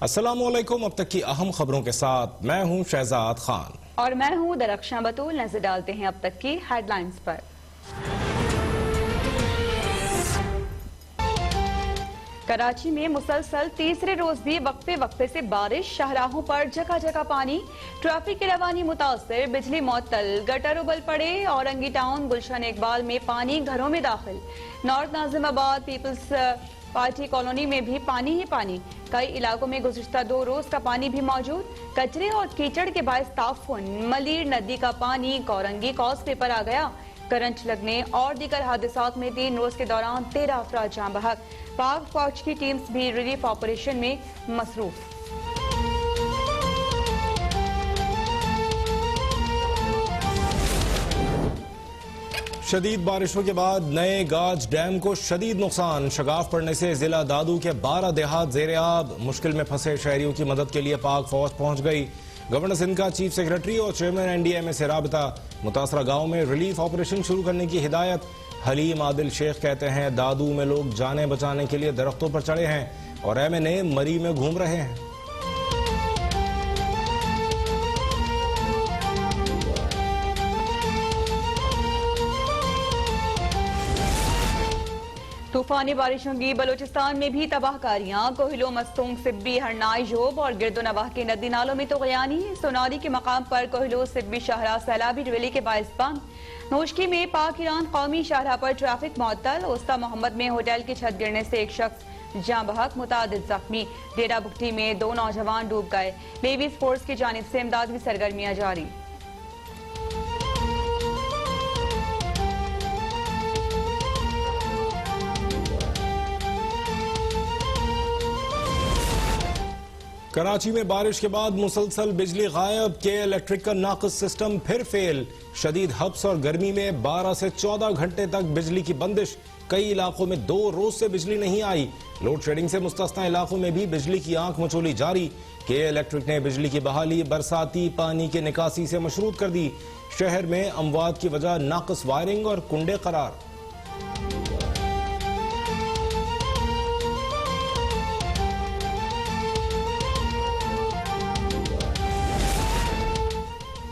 अस्सलामुअलैकुम। अब तक की अहम खबरों के साथ मैं हूं शहजाद खान और मैं हूं दरख्शां बतूल। नजर डालते हैं अब तक की हेडलाइंस पर। कराची में मुसलसल तीसरे रोज भी वक्फे वक्फे से बारिश, शाहराहों पर जगह जगह पानी, ट्रैफिक की रवानी मुतासर, बिजली मुअत्तल, गटर उबल पड़े। औरंगी टाउन गुलशन इकबाल में पानी घरों में दाखिल। North Nazimabad People's Party Colony में भी पानी ही पानी। कई इलाकों में गुज़िश्ता 2 रोज का पानी भी मौजूद। कचरे और कीचड़ के बायस ताफुन, मलीर नदी का पानी कोरंगी कॉजवे पर आ गया। करंट लगने और दीगर हादसात में 3 रोज के दौरान 13 अफराद जान बहक। पाक फौज की टीम्स भी रिलीफ ऑपरेशन में मसरूफ। शदीद बारिशों के बाद नए गाज डैम को शदीद नुकसान। शगाफ पड़ने से जिला दादू के 12 देहात जेर आब। मुश्किल में फंसे शहरियों की मदद के लिए पाक फौज पहुंच गई। गवर्नर सिंध का चीफ सेक्रेटरी और चेयरमैन NDMA से राबता। मुतासरा गांव में रिलीफ ऑपरेशन शुरू करने की हिदायत। हलीम आदिल शेख कहते हैं दादू में लोग जाने बचाने के लिए दरख्तों पर चढ़े हैं और MNA मरी में घूम रहे हैं। तूफानी बारिशों की बलूचिस्तान में भी तबाहकारियां। कोहिलो, मस्तूंग, सिब्बी, हरनाई, जोब और गिरदोनवाह के नदी नालों में तो गयानी। सोनारी के मकाम पर कोहिलो, सिब्बी शाहराह सैलाबी रवेली के बायस बंद। नोशकी में पाक ईरान कौमी शाहराह पर ट्रैफिक मुअत्तल। उस्ता मोहम्मद में होटल की छत गिरने से एक शख्स जाँ बहक, मुतादिद जख्मी। डेरा बुगटी में 2 नौजवान डूब गए। नेवी फोर्स की जानिब से इमदाद की सरगर्मियां जारी। कराची में बारिश के बाद मुसलसल बिजली गायब। के इलेक्ट्रिक का नाक़िस सिस्टम फिर फेल। शदीद हब्स और गर्मी में 12 से 14 घंटे तक बिजली की बंदिश। कई इलाकों में 2 रोज से बिजली नहीं आई। लोड शेडिंग से मुस्तस्ना इलाकों में भी बिजली की आंख मचोली जारी। के इलेक्ट्रिक ने बिजली की बहाली बरसाती पानी के निकासी से मशरूत कर दी। शहर में अमवात की वजह नाक़िस वायरिंग और कुंडे करार।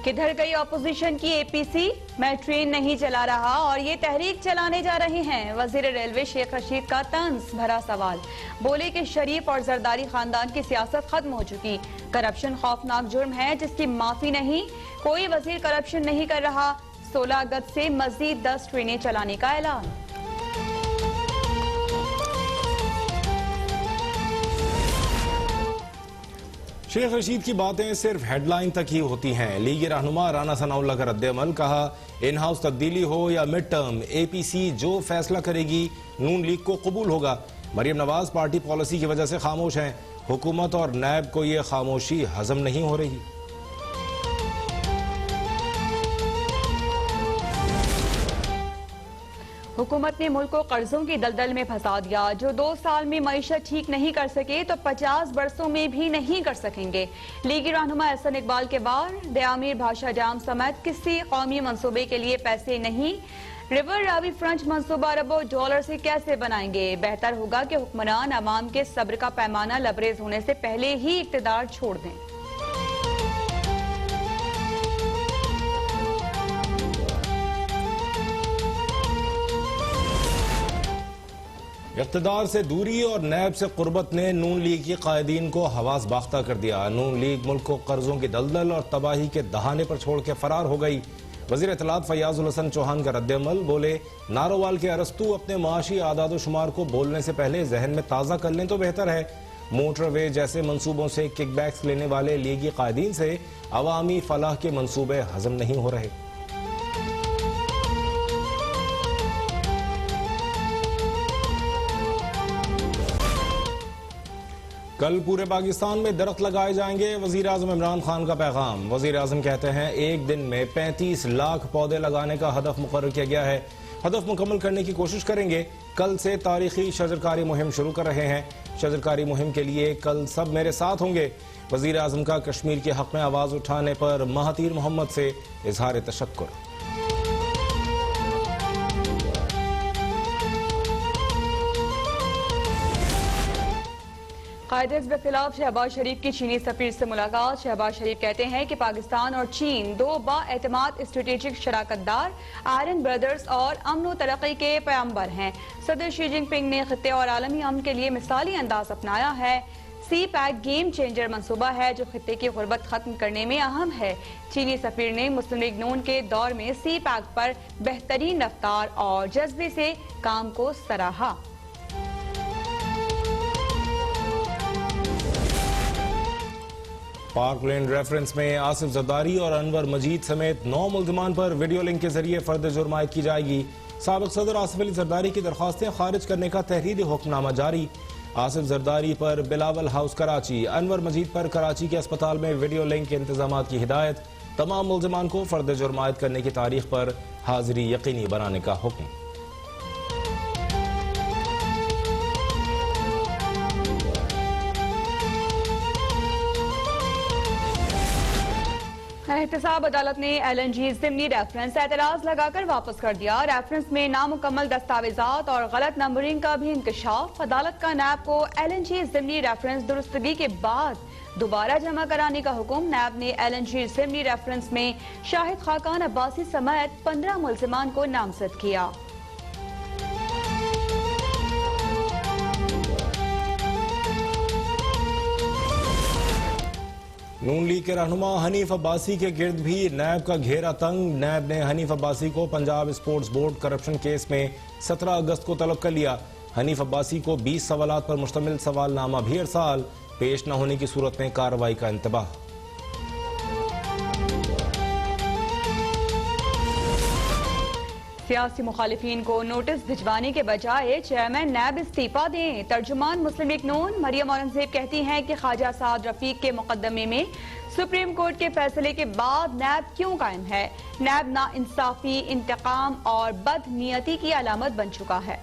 किधर गई ऑपोजिशन की APC? मैं ट्रेन नहीं चला रहा और ये तहरीक चलाने जा रहे हैं। वजीर रेलवे शेख रशीद का तंज भरा सवाल। बोले कि शरीफ और जरदारी खानदान की सियासत खत्म हो चुकी। करप्शन खौफनाक जुर्म है जिसकी माफी नहीं। कोई वजीर करप्शन नहीं कर रहा। 16 अगस्त से मजीद 10 ट्रेनें चलाने का ऐलान। शेख रशीद की बातें सिर्फ हेडलाइन तक ही होती हैं। लीगी रहनुमा राना सनाउल्लाह का रद्द-ए-अमल। कहा इन हाउस तब्दीली हो या मिड टर्म APC जो फैसला करेगी नून लीग को कबूल होगा। मरियम नवाज पार्टी पॉलिसी की वजह से खामोश हैं। हुकूमत और नैब को ये खामोशी हजम नहीं हो रही। हुकूमत ने मुल्क को कर्जों की दलदल में फंसा दिया। जो 2 साल में मईशत ठीक नहीं कर सके तो 50 बरसों में भी नहीं कर सकेंगे। लीगी रहनुमा एहसन इकबाल के बार। दयामीर भाषा जाम समेत किसी कौमी मंसूबे के लिए पैसे नहीं। रिवर रावी फ्रंट मंसूबा अरबों डॉलर से कैसे बनाएंगे? बेहतर होगा कि हुक्मरान अवाम के सब्र का पैमाना लबरेज होने से पहले ही इक़्तिदार छोड़ दें। इक़्तिदार से दूरी और नैब से कुर्बत ने नून लीग की कायदीन को हवास बाख्ता कर दिया। नून लीग मुल्क को कर्जों की दलदल और तबाही के दहाने पर छोड़ के फरार हो गई। वज़ीर इत्तलात फयाजुल हसन चौहान का रद्द-ए-अमल। बोले नारोवाल के अरस्तू अपने माशी आदाद शुमार को बोलने से पहले जहन में ताज़ा कर लें तो बेहतर है। मोटरवे जैसे मंसूबों से किकबैक्स लेने वाले लीगी कायदीन से अवामी फलाह के मंसूबे हजम नहीं हो रहे। कल पूरे पाकिस्तान में दरख्त लगाए जाएंगे। वजीर आजम इमरान खान का पैगाम। वजीर आजम कहते हैं एक दिन में 35 लाख पौधे लगाने का हदफ मुकर्रर किया गया है। हदफ मुकम्मल करने की कोशिश करेंगे। कल से तारीखी शजरकारी मुहिम शुरू कर रहे हैं। शजरकारी मुहिम के लिए कल सब मेरे साथ होंगे। वजीर आजम का कश्मीर के हक में आवाज उठाने पर महातीर मोहम्मद से इजहार तशक्कुर। कायदे के खिलाफ शहबाज शरीफ की चीनी सफीर से मुलाकात। शहबाज शरीफ कहते हैं कि पाकिस्तान और चीन दो बाएतमाद स्ट्रेटेजिक शराकतदार, आयरन ब्रदर्स और अमन व तरक्की के पैगंबर हैं। सदर शी जिनपिंग ने खित्ते और आलमी अमन के लिए मिसाली अंदाज अपनाया है। सी पैक गेम चेंजर मंसूबा है जो खित्ते की गुर्बत खत्म करने में अहम है। चीनी सफीर ने मुस्लिम लीग नून के दौर में सी पैक पर बेहतरीन रफ्तार और जज्बे से काम को सराहा। पार्कलैंड रेफरेंस में आसिफ जरदारी और अनवर मजीद समेत 9 मुल्जिमान पर वीडियो लिंक के जरिए फर्द जुर्म आयद की जाएगी। साबिक सदर आसिफ अली जरदारी की दरखास्तें खारिज करने का तहरीरी हुक्मनामा जारी। आसिफ जरदारी पर बिलावल हाउस कराची, अनवर मजीद पर कराची के अस्पताल में वीडियो लिंक के इंतजाम की हिदायत। तमाम मुल्जिमान को फर्द जुर्म आयद करने की तारीख पर हाजिरी यकीनी बनाने का हुक्म। एहतसाब अदालत ने LNG ज़िमनी रेफरेंस एतराज लगाकर वापस कर दिया। रेफरेंस में नामुकम्मल दस्तावेजात और गलत नंबरिंग का भी इंकशाफ। अदालत का नैब को LNG ज़िमनी रेफरेंस दुरुस्तगी के बाद दोबारा जमा कराने का हुक्म। नैब ने LNG ज़िमनी रेफरेंस में शाहिद खाकान अब्बासी समेत 15 मुल्जिमान को नामजद किया। नून लीग के रहनुमा हनीफ अब्बासी के गिर्द भी नैब का घेरा तंग। नैब ने हनीफ अब्बासी को Punjab sports board corruption case में 17 अगस्त को तलब कर लिया। हनीफ अब्बासी को 20 सवालात पर मुश्तमिल सवालनामा भी अरसाल। पेश न होने की सूरत में कार्रवाई का इंतबाह। सियासी मुखालिफिन को नोटिस भिजवाने के बजाय चेयरमैन नैब इस्तीफा दें। तर्जुमान मुस्लिम लीग नून मरियम औरंगजेब कहती हैं कि ख्वाजा साद रफीक के मुकदमे में सुप्रीम कोर्ट के फैसले के बाद नैब क्यों कायम है। नैब नाइंसाफी, इंतकाम और बदनीयती की अलामत बन चुका है।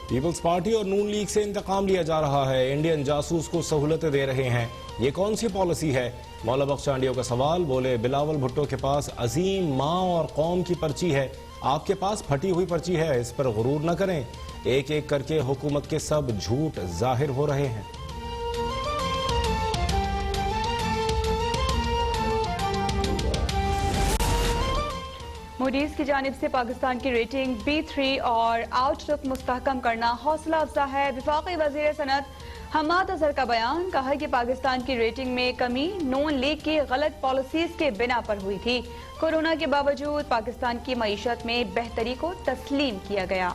पीपल्स पार्टी और नून लीग से इंतकाम लिया जा रहा है। इंडियन जासूस को सहूलतें दे रहे हैं। ये कौन सी पॉलिसी है? मौला बख्श चांडियों का सवाल। बोले, बिलावल भुट्टो के पास अजीम माँ और कौम की पर्ची है, आपके पास फटी हुई पर्ची है। इस पर गुरूर न करें। एक एक करके हुकूमत के सब झूठ जाहिर हो रहे हैं। मूडीज की जानिब से पाकिस्तान की रेटिंग B3 और आउटलुक मुस्तहकम करना हौसला अफजा है। वफाकी वजीर सनत हम्माद अजहर का बयान। कहा है कि पाकिस्तान की रेटिंग में कमी नून लीग की गलत पॉलिसीज के बिना पर हुई थी। कोरोना के बावजूद पाकिस्तान की मईशत में बेहतरी को तस्लीम किया गया।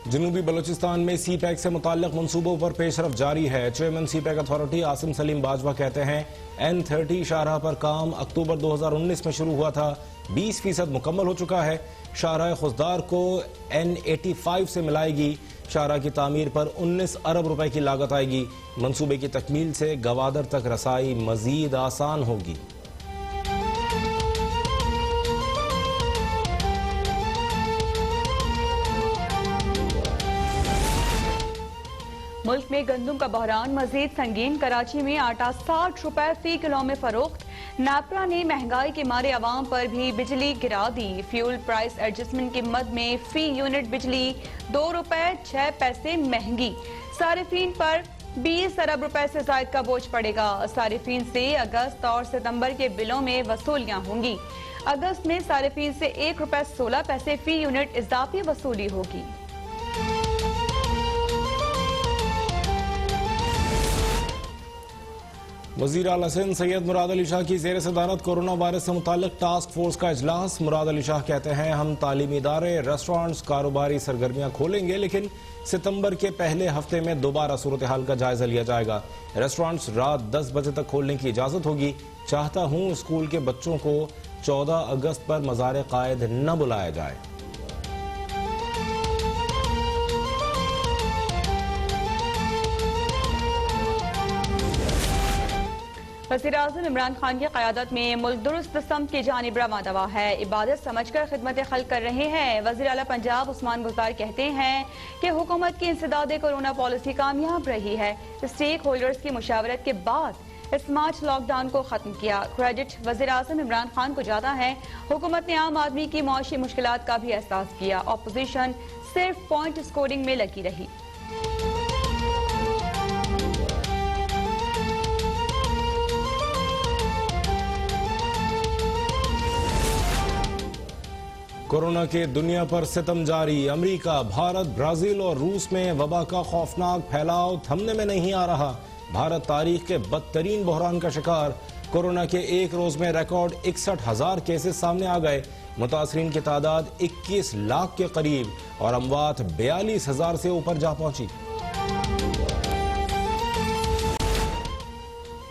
जनूबी बलूचिस्तान में सी पैक से मुताल्लिक मंसूबों पर पेशरफ जारी है। Chairman C pack authority Asim Salim Bajwa कहते हैं N30 शाहराह पर काम अक्टूबर 2019 में शुरू हुआ था, 20% मुकम्मल हो चुका है। शाहराह खुजदार को N85 से मिलाएगी। शाहराह की तामीर पर 19 अरब रुपए की लागत आएगी। मंसूबे की तकमील से गवादर तक रसाई मजीद आसान होगी। मुल्क में गंदम का बहरान मजीद संगीन। कराची में आटा 60 रुपए फी किलो में फरोख्त। नापरा ने महंगाई के मारे आवाम पर भी बिजली गिरा दी। फ्यूल प्राइस एडजस्टमेंट की मद में फी यूनिट बिजली 2 रुपए 6 पैसे महंगी। सारिफीन पर 20 अरब रुपए से जायद का बोझ पड़ेगा। सारिफीन से अगस्त और सितंबर के बिलों में वसूलियां होंगी। अगस्त में सारिफीन से 1 रुपए 16 पैसे फी यूनिट इजाफी वसूली होगी। वज़ीर आला सिंध सैयद मुराद अली शाह की ज़ेर सदारत कोरोना वायरस से मुताल्लिक टास्क फोर्स का इजलास। मुराद अली शाह कहते हैं हम तालीमी इदारे, रेस्टोरेंट्स, कारोबारी सरगर्मियां खोलेंगे, लेकिन सितंबर के पहले हफ्ते में दोबारा सूरत हाल का जायजा लिया जाएगा। रेस्टोरेंट्स रात 10 बजे तक खोलने की इजाजत होगी। चाहता हूं स्कूल के बच्चों को 14 अगस्त पर मज़ार कायद न बुलाया जाए। वज़ीर-ए-आज़म इमरान खान की क़यादत में मुल्क दुरुस्त सम की जानिब रवां दवा है। इबादत समझकर खिदमत खल्क कर रहे हैं। वज़ीर आला पंजाब उस्मान गुज़दार कहते हैं कि हुकूमत की इंसदाद कोरोना पॉलिसी कामयाब रही है। स्टेक होल्डर्स की मुशावरत के बाद इस मार्च लॉकडाउन को खत्म किया। क्रेडिट वज़ीर-ए-आज़म इमरान खान को जाता है। हुकूमत ने आम आदमी की मुआशी मुश्किलात का भी एहसास किया। ऑपोजिशन सिर्फ पॉइंट स्कोरिंग में लगी रही। कोरोना के दुनिया पर सितम जारी। अमेरिका, भारत, ब्राजील और रूस में वबा का खौफनाक फैलाव थमने में नहीं आ रहा। भारत तारीख के बदतरीन बहरान का शिकार। कोरोना के एक रोज में रिकॉर्ड 61,000 केसेस सामने आ गए। मुतासरीन की तादाद 21 लाख के करीब और अमवात 42,000 से ऊपर जा पहुंची।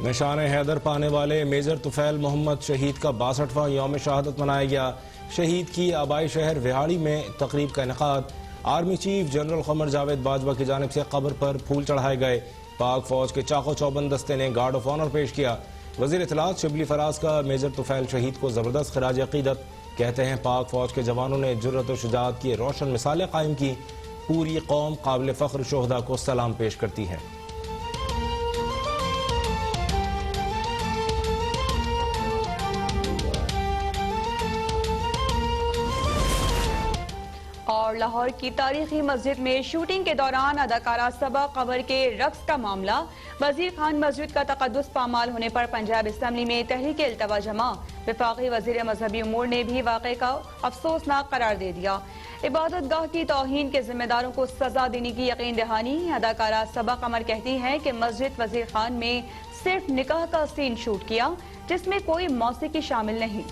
निशान हैदर पाने वाले मेजर तुफैल मोहम्मद शहीद का 62वां यौम शहादत मनाया गया। शहीद की आबाई शहर विहाड़ी में तकरीब का इनेकाद। Army chief general Qamar Javed Bajwa की जानिब से कब्र पर फूल चढ़ाए गए। पाक फौज के चाको चौबंद दस्ते ने गार्ड ऑफ ऑनर पेश किया। वजीर इत्तलात शिबली फराज का मेजर तुफैल शहीद को जबरदस्त खिराज अकीदत। कहते हैं पाक फौज के जवानों ने जुर्रत और शुजाअत की रोशन मिसालें कायम की। पूरी कौम काबिल फख्र शोहदा को सलाम पेश करती है। और लाहौर की तारीखी मस्जिद में शूटिंग के दौरान अदाकारा सबा कमर के रक्स का मामला। वजीर खान मस्जिद का तकद्दुस पामाल होने पर पंजाब असम्बली में तहरीक इल्तवा जमा। वफाकी वजीर मजहबी उमूर ने भी वाक़े का अफसोसनाक करार दे दिया। इबादत गाह की तौहीन के जिम्मेदारों को सजा देने की यकीन दहानी। अदाकारा सबा कमर कहती है कि मस्जिद वजीर खान में सिर्फ निकाह का सीन शूट किया जिसमें कोई मौसीकी शामिल नहीं।